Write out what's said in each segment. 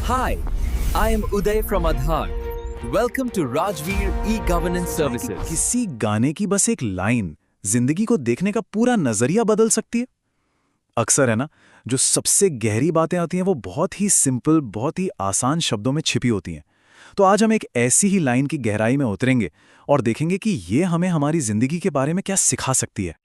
Hi, I am Uday from Aadhaar. Welcome to Rajveer E-Governance Services. किसी गाने की बस एक लाइन जिंदगी को देखने का पूरा नजरिया बदल सकती है। अक्सर है ना, जो सबसे गहरी बातें होती हैं वो बहुत ही सिंपल, बहुत ही आसान शब्दों में छिपी होती हैं। तो आज हम एक ऐसी ही लाइन की गहराई में उतरेंगे और देखेंगे कि ये हमें हमारी जिंदगी के बारे में क्या सिखा सकती है।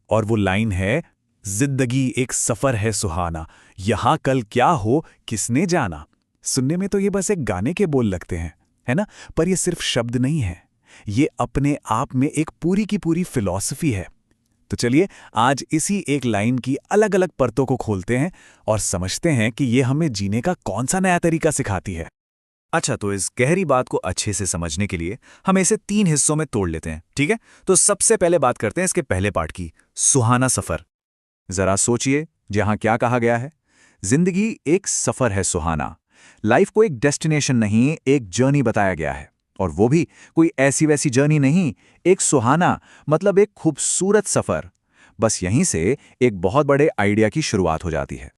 और वो लाइन है, जिंदगी एक सफर है सुहाना, यहां कल क्या हो किसने जाना। सुनने में तो ये बस एक गाने के बोल लगते हैं, है ना? पर ये सिर्फ शब्द नहीं है, ये अपने आप में एक पूरी की पूरी फिलॉसफी है। तो चलिए आज इसी एक लाइन की अलग अलग परतों को खोलते हैं और समझते हैं कि ये हमें जीने का कौन सा नया तरीका सिखाती है। अच्छा, तो इस गहरी बात को अच्छे से समझने के लिए हम इसे 3 हिस्सों में तोड़ लेते हैं, ठीक है? तो सबसे पहले बात करते हैं इसके पहले पार्ट की, सुहाना सफर। जरा सोचिए, जहां क्या कहा गया है, जिंदगी एक सफर है सुहाना। लाइफ को एक डेस्टिनेशन नहीं, एक जर्नी बताया गया है। और वो भी कोई ऐसी वैसी जर्नी नहीं, एक सुहाना मतलब एक खूबसूरत सफर। बस यहीं से एक बहुत बड़े आइडिया की शुरुआत हो जाती है।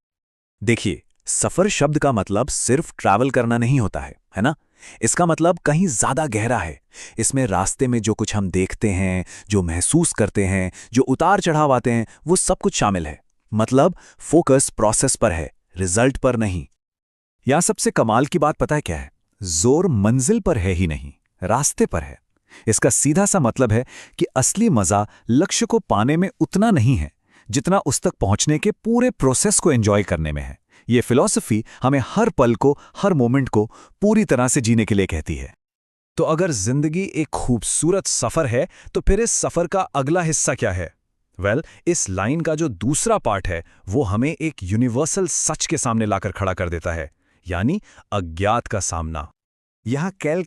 देखिए, सफर शब्द का मतलब सिर्फ ट्रैवल करना नहीं होता है ना? इसका मतलब कहीं ज्यादा गहरा है। इसमें रास्ते में जो कुछ हम देखते हैं, जो महसूस करते हैं, जो उतार चढ़ाव आते हैं, वो सब कुछ शामिल है। मतलब फोकस प्रोसेस पर है, रिजल्ट पर नहीं। यहां सबसे कमाल की बात पता है क्या है? जोर मंजिल पर है ही नहीं, रास्ते पर है। इसका सीधा सा मतलब है कि असली मजा लक्ष्य को पाने में उतना नहीं है जितना उस तक पहुंचने के पूरे प्रोसेस को एंजॉय करने में है। ये फिलॉसफी हमें हर पल को, हर मोमेंट को पूरी तरह से जीने के लिए कहती है। तो अगर जिंदगी एक खूबसूरत सफर है, तो फिर इस सफर का अगला हिस्सा क्या है? इस लाइन का जो दूसरा पार्ट है वो हमें एक यूनिवर्सल सच के सामने लाकर खड़ा कर देता है, यानी अज्ञात का सामना। यहां कल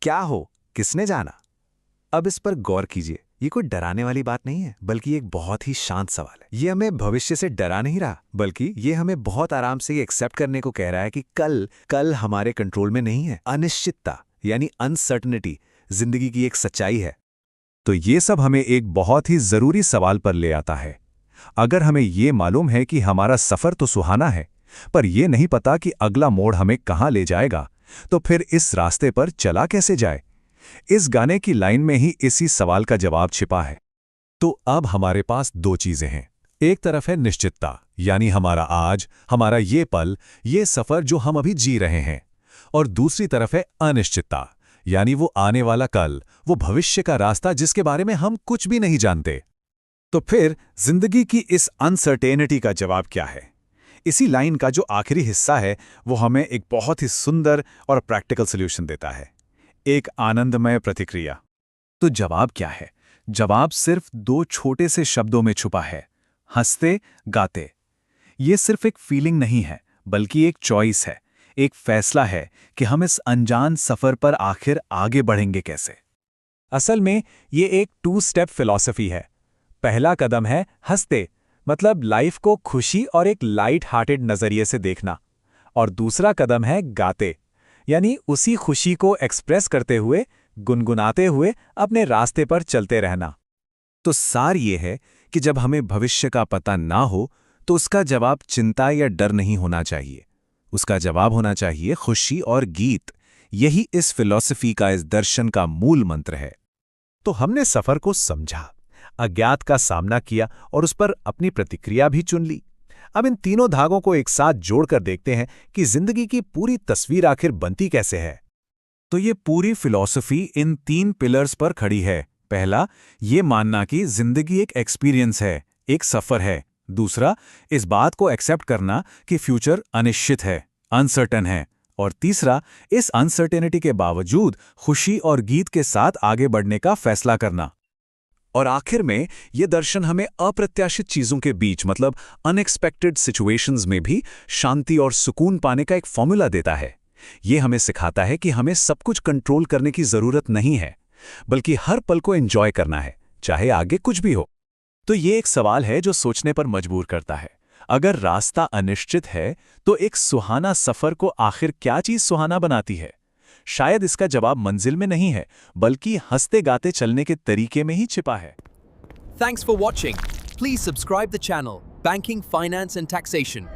क्या हो किसने जाना। अब इस पर गौर कीजिए, ये कोई डराने वाली बात नहीं है, बल्कि एक बहुत ही शांत सवाल है। ये हमें भविष्य से डरा नहीं रहा, बल्कि ये हमें बहुत आराम से ये एक्सेप्ट करने को कह रहा है कि कल हमारे कंट्रोल में नहीं है। अनिश्चितता यानी अनसर्टनिटी जिंदगी की एक सच्चाई है। तो ये सब हमें एक बहुत ही जरूरी सवाल पर ले आता है। अगर हमें ये मालूम है कि हमारा सफर तो सुहाना है, पर यह नहीं पता कि अगला मोड़ हमें कहां ले जाएगा, तो फिर इस रास्ते पर चला कैसे जाए? इस गाने की लाइन में ही इसी सवाल का जवाब छिपा है। तो अब हमारे पास 2 चीजें हैं। एक तरफ है निश्चितता, यानी हमारा आज, हमारा ये पल, ये सफर जो हम अभी जी रहे हैं। और दूसरी तरफ है अनिश्चितता, यानी वो आने वाला कल, वो भविष्य का रास्ता जिसके बारे में हम कुछ भी नहीं जानते। तो फिर जिंदगी की इस अनसर्टेनिटी का जवाब क्या है? इसी लाइन का जो आखिरी हिस्सा है वो हमें एक बहुत ही सुंदर और प्रैक्टिकल सॉल्यूशन देता है, एक आनंदमय प्रतिक्रिया। तो जवाब क्या है? जवाब सिर्फ 2 छोटे से शब्दों में छुपा है, हंसते गाते। ये सिर्फ एक फीलिंग नहीं है, बल्कि एक चॉइस है, एक फैसला है कि हम इस अनजान सफर पर आखिर आगे बढ़ेंगे कैसे। असल में ये एक 2 स्टेप फिलॉसफी है। पहला कदम है हंसते, मतलब लाइफ को खुशी और एक लाइट हार्टेड नजरिए से देखना। और दूसरा कदम है गाते, यानी उसी खुशी को एक्सप्रेस करते हुए, गुनगुनाते हुए अपने रास्ते पर चलते रहना। तो सार ये है कि जब हमें भविष्य का पता ना हो, तो उसका जवाब चिंता या डर नहीं होना चाहिए। उसका जवाब होना चाहिए खुशी और गीत। यही इस फिलॉसफी का, इस दर्शन का मूल मंत्र है। तो हमने सफर को समझा, अज्ञात का सामना किया और उस पर अपनी प्रतिक्रिया भी चुन ली। अब इन तीनों धागों को एक साथ जोड़कर देखते हैं कि जिंदगी की पूरी तस्वीर आखिर बनती कैसे है। तो ये पूरी फिलॉसफी इन 3 पिलर्स पर खड़ी है। पहला, ये मानना कि जिंदगी एक एक्सपीरियंस है, एक सफर है। दूसरा, इस बात को एक्सेप्ट करना कि फ्यूचर अनिश्चित है, अनसर्टेन है। और तीसरा, इस अनसर्टेनिटी के बावजूद खुशी और गीत के साथ आगे बढ़ने का फैसला करना। और आखिर में ये दर्शन हमें अप्रत्याशित चीजों के बीच, मतलब अनएक्सपेक्टेड सिचुएशंस में भी शांति और सुकून पाने का एक फॉर्मूला देता है। ये हमें सिखाता है कि हमें सब कुछ कंट्रोल करने की जरूरत नहीं है, बल्कि हर पल को एंजॉय करना है, चाहे आगे कुछ भी हो। तो ये एक सवाल है जो सोचने पर मजबूर करता है। अगर रास्ता अनिश्चित है, तो एक सुहाना सफर को आखिर क्या चीज सुहाना बनाती है? शायद इसका जवाब मंजिल में नहीं है, बल्कि हंसते गाते चलने के तरीके में ही छिपा है। Thanks for watching. Please subscribe the channel, Banking, Finance and Taxation.